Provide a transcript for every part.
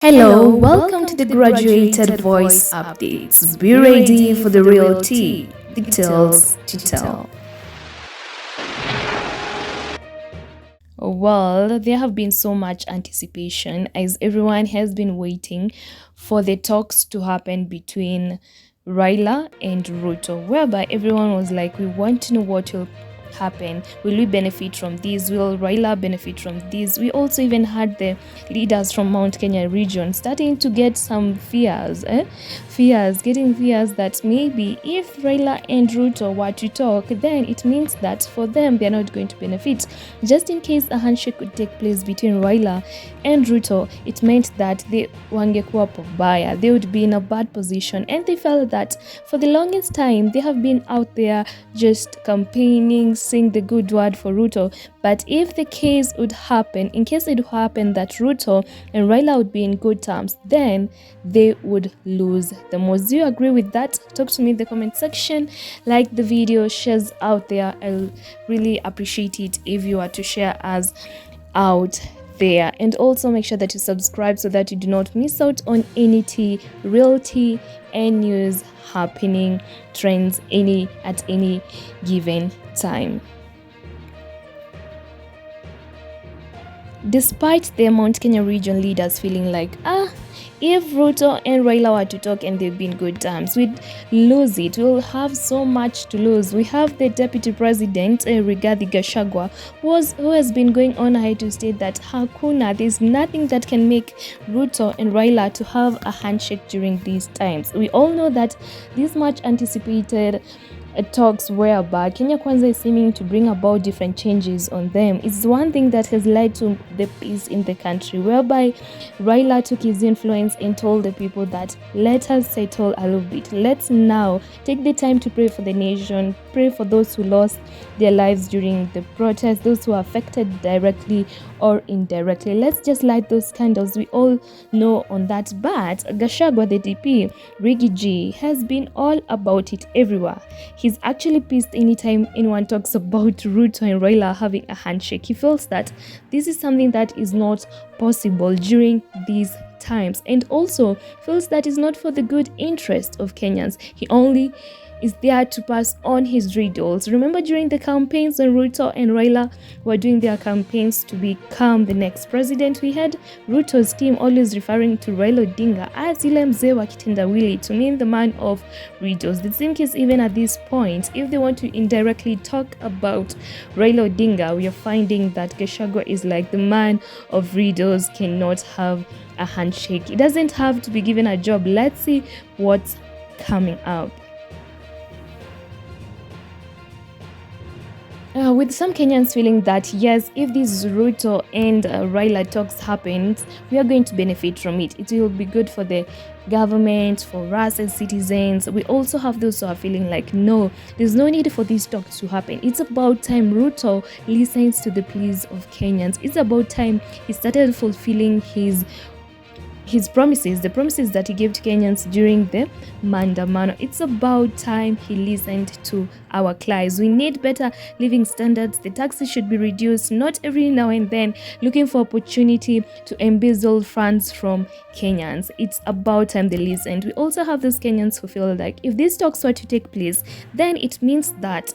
Hello, welcome to the Graduated Voice Updates. Be ready for the real tea, details to tell. Well, there have been so much anticipation as everyone has been waiting for the talks to happen between Raila and Ruto, whereby everyone was like, we want to know what will happen. Will we benefit from this? Will Raila benefit from this? We also even had the leaders from Mount Kenya region starting to get some fears that maybe if Raila and Ruto were to talk, then it means that for them they're not going to benefit. Just in case a handshake could take place between Raila and Ruto, it meant that they wangekuwa pabaya, they would be in a bad position, and they felt that for the longest time they have been out there just campaigning, saying the good word for Ruto. But if the case would happen, in case it would happen that Ruto and Raila would be in good terms, then they would lose the most. Do you agree with that? Talk to me in the comment section. Like the video, shares out there. I'll really appreciate it if you are to share us out there, and also make sure that you subscribe so that you do not miss out on any tea, real tea, and news happening, trends at any given time. Despite the Mount Kenya region leaders feeling like, if Ruto and Raila were to talk and they've been good terms, we'd lose it. We'll have so much to lose. We have the Deputy President, Rigathi Gachagua, who has been going on ahead to state that there's nothing that can make Ruto and Raila to have a handshake during these times. We all know that this much anticipated talks whereby Kenya Kwanza is seeming to bring about different changes on them. It's one thing that has led to the peace in the country, whereby Raila took his influence and told the people that let us settle a little bit. Let's now take the time to pray for the nation, pray for those who lost their lives during the protest, those who are affected directly or indirectly. Let's just light those candles. We all know on that. But Gachagua, the DP, Riggy G, has been all about it everywhere. He's actually pissed anytime anyone talks about Ruto and Raila having a handshake. He feels that this is something that is not possible during these times, and also feels that is not for the good interest of Kenyans. He only is there to pass on his riddles. Remember during the campaigns when Ruto and Raila were doing their campaigns to become the next president, we had Ruto's team always referring to Raila Odinga as yule mzee wa kitendawili, to mean the man of riddles. The same case even at this point, if they want to indirectly talk about Raila Odinga, we are finding that Gachagua is like the man of riddles, cannot have a handshake. He doesn't have to be given a job. Let's see what's coming up. With some Kenyans feeling that yes, if this Ruto and Raila talks happens, we are going to benefit from it. It will be good for the government, for us as citizens. We also have those who are feeling like, no, there's no need for these talks to happen. It's about time Ruto listens to the pleas of Kenyans. It's about time he started fulfilling his promises, the promises that he gave to Kenyans during the Mandamano. It's about time he listened to our cries. We need better living standards. The taxes should be reduced, not every now and then looking for opportunity to embezzle funds from Kenyans. It's about time they listened. We also have those Kenyans who feel like if these talks were to take place, then it means that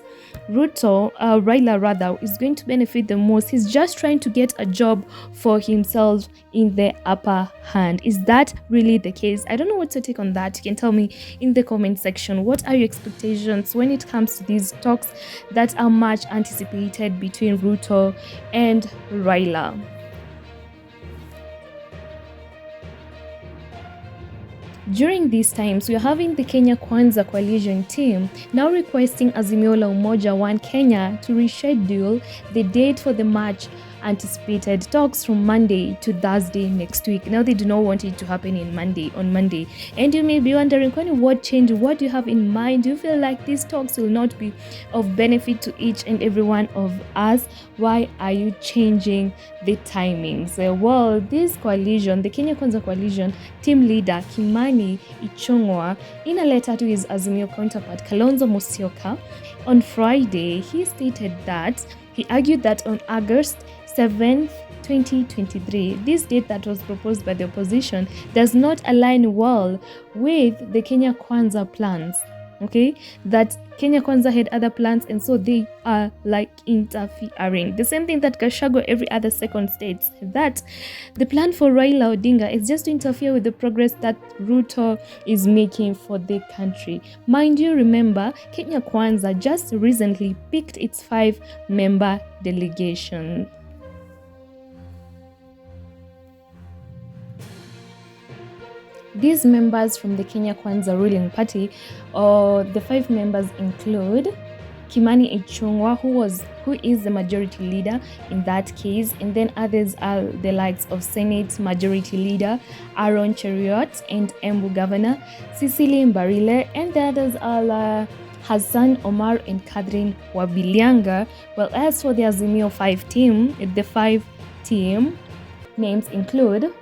Raila rather, is going to benefit the most. He's just trying to get a job for himself in the upper hand. Is that really the case? I don't know what's your take on that. You can tell me in the comment section. What are your expectations when it comes to these talks that are much anticipated between Ruto and Raila? During these times, we are having the Kenya Kwanza coalition team now requesting Azimio la Umoja One Kenya to reschedule the date for the March anticipated talks from Monday to Thursday next week. Now they do not want it to happen on Monday. And you may be wondering, what changed? What do you have in mind? Do you feel like these talks will not be of benefit to each and every one of us? Why are you changing the timings? Well, this coalition, the Kenya Kwanza coalition team leader Kimani Ichungwa, in a letter to his Azimio counterpart Kalonzo Musyoka on Friday, he stated that he argued that on August 7th 2023. This date that was proposed by the opposition does not align well with the Kenya Kwanza plans. Okay, that Kenya Kwanza had other plans, and so they are like interfering. The same thing that Gachagua every other second states, that the plan for Raila Odinga is just to interfere with the progress that RUTO is making for the country. Mind you, remember, Kenya Kwanza just recently picked its 5-member delegation. These members from the Kenya Kwanza ruling party, or the 5 members include Kimani Ichungwa, who is the majority leader in that case, and then others are the likes of Senate Majority Leader Aaron Cheriot and Embu Governor Cecily Mbarile, and the others are Hassan Omar and Catherine Wabilianga. Well, as for the Azimio 5 team, the 5 team names include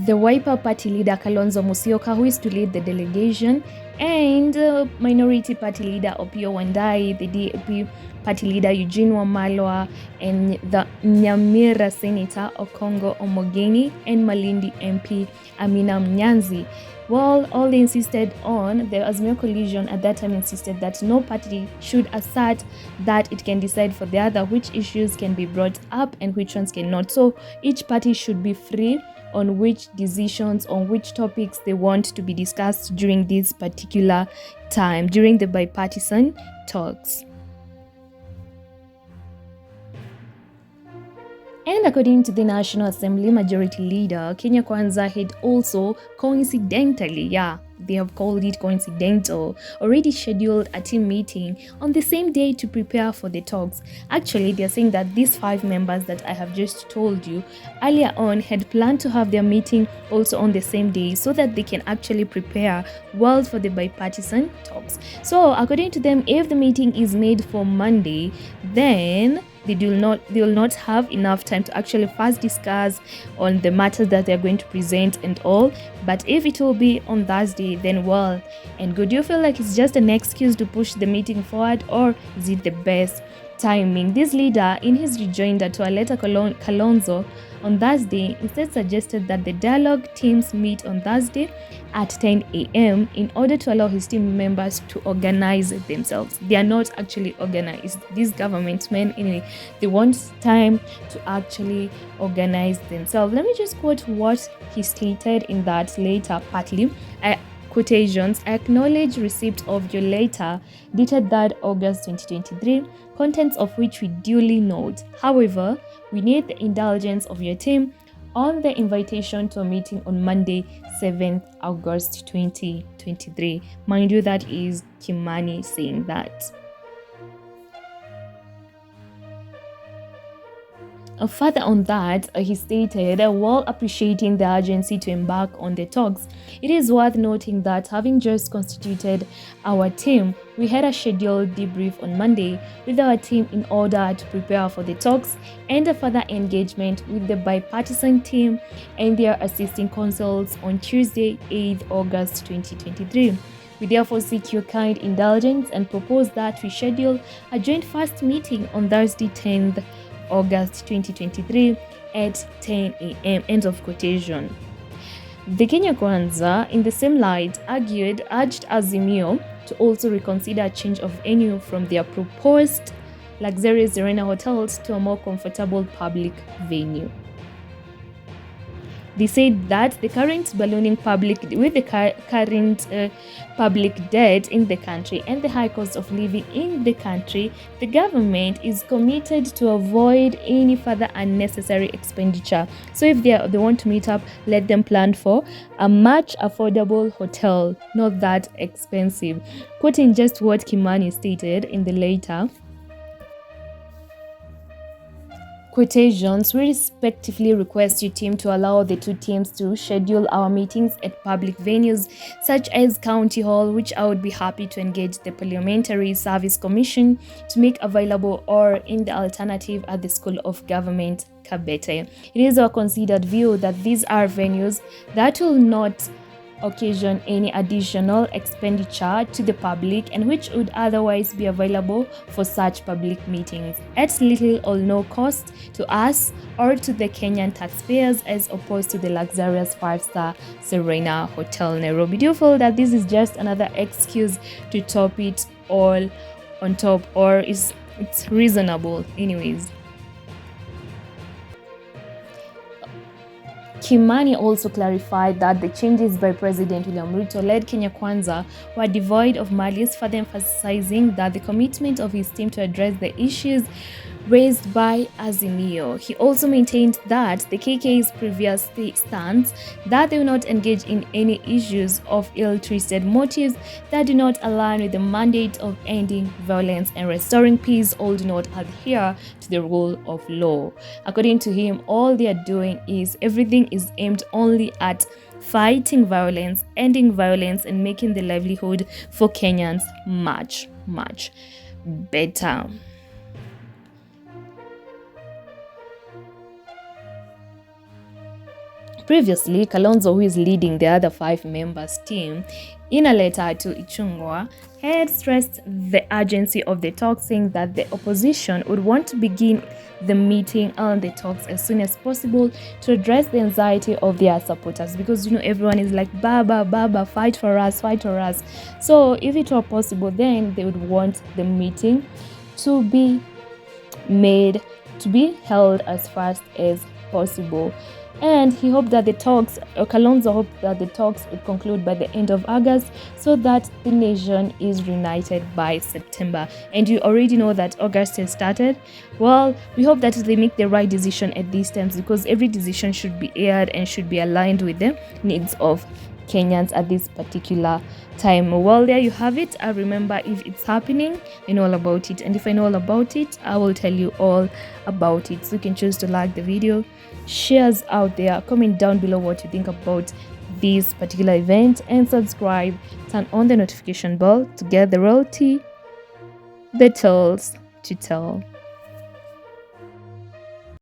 the Wiper Party leader Kalonzo Musyoka, who is to lead the delegation, and Minority Party leader Opiyo Wandayi, the DAP Party leader Eugene Wamalwa, and the Nyamira Senator Okongo Omogeni, and Malindi MP Amina Mnyanzi. Well, all they insisted on, the Azimio coalition at that time insisted that no party should assert that it can decide for the other which issues can be brought up and which ones cannot. So each party should be free on which decisions, on which topics they want to be discussed during this particular time, during the bipartisan talks. And according to the National Assembly Majority Leader, Kenya Kwanza had also coincidentally, they have called it coincidental, already scheduled a team meeting on the same day to prepare for the talks. Actually, they are saying that these 5 members that I have just told you earlier on had planned to have their meeting also on the same day so that they can actually prepare well for the bipartisan talks. So according to them, if the meeting is made for Monday, then they will not have enough time to actually first discuss on the matters that they're going to present and all. But if it will be on Thursday, then well and good. Do you feel like it's just an excuse to push the meeting forward, or is it the best timing? This leader, in his rejoinder to a letter Kalonzo on Thursday, instead suggested that the dialogue teams meet on Thursday at 10 a.m. in order to allow his team members to organize themselves. They are not actually organized. These government men, anyway, they want time to actually organize themselves. Let me just quote what he stated in that letter, partly. Quotations: I acknowledge receipt of your letter dated 3rd August 2023, contents of which we duly note. However, we need the indulgence of your team on the invitation to a meeting on Monday, 7th August 2023. Mind you, that is Kimani saying that. Further on that, he stated, while appreciating the urgency to embark on the talks, it is worth noting that having just constituted our team, we had a scheduled debrief on Monday with our team in order to prepare for the talks and a further engagement with the bipartisan team and their assisting counsels on Tuesday, 8th August 2023. We therefore seek your kind indulgence and propose that we schedule a joint first meeting on Thursday, 10th August 2023 at 10 a.m. End of quotation. The Kenya Kwanza, in the same light, urged Azimio to also reconsider a change of venue from their proposed luxurious Serena hotels to a more comfortable public venue. They said that the current ballooning public debt in the country and the high cost of living in the country, the government is committed to avoid any further unnecessary expenditure. So if they want to meet up, let them plan for a much affordable hotel, not that expensive. Quoting just what Kimani stated in the letter, quotations, we respectfully request your team to allow the two teams to schedule our meetings at public venues such as County Hall, which I would be happy to engage the Parliamentary Service Commission to make available, or in the alternative at the School of Government, Kabete. It is our considered view that these are venues that will not occasion any additional expenditure to the public and which would otherwise be available for such public meetings at little or no cost to us or to the Kenyan taxpayers, as opposed to the luxurious 5-star Serena Hotel Nairobi. Do you feel that this is just another excuse to top it all on top, or is it's reasonable anyways? Kimani also clarified that the changes by President William Ruto led Kenya Kwanza were devoid of malice, further emphasizing that the commitment of his team to address the issues raised by Azimio. He also maintained that the KK's previous stance that they will not engage in any issues of ill-twisted motives that do not align with the mandate of ending violence and restoring peace all do not adhere to the rule of law. According to him, all they are doing is everything is aimed only at fighting violence, ending violence, and making the livelihood for Kenyans much, much better. Previously, Kalonzo, who is leading the other 5 members team, in a letter to Ichungwa, had stressed the urgency of the talks, saying that the opposition would want to begin the meeting and the talks as soon as possible to address the anxiety of their supporters, because everyone is like, Baba, fight for us, fight for us. So if it were possible, then they would want the meeting to be held as fast as possible. And he hoped that the talks, or Kalonzo hoped that the talks would conclude by the end of August so that the nation is reunited by September. And you already know that August has started. Well, we hope that they make the right decision at these times, because every decision should be aired and should be aligned with the needs of Kenyans at this particular time. Well, there you have it. I remember, if it's happening, I know all about it, and if I know all about it, I will tell you all about it. So you can choose to like the video, shares out there, comment down below what you think about this particular event, and subscribe, turn on the notification bell to get the real tea, the tales to tell.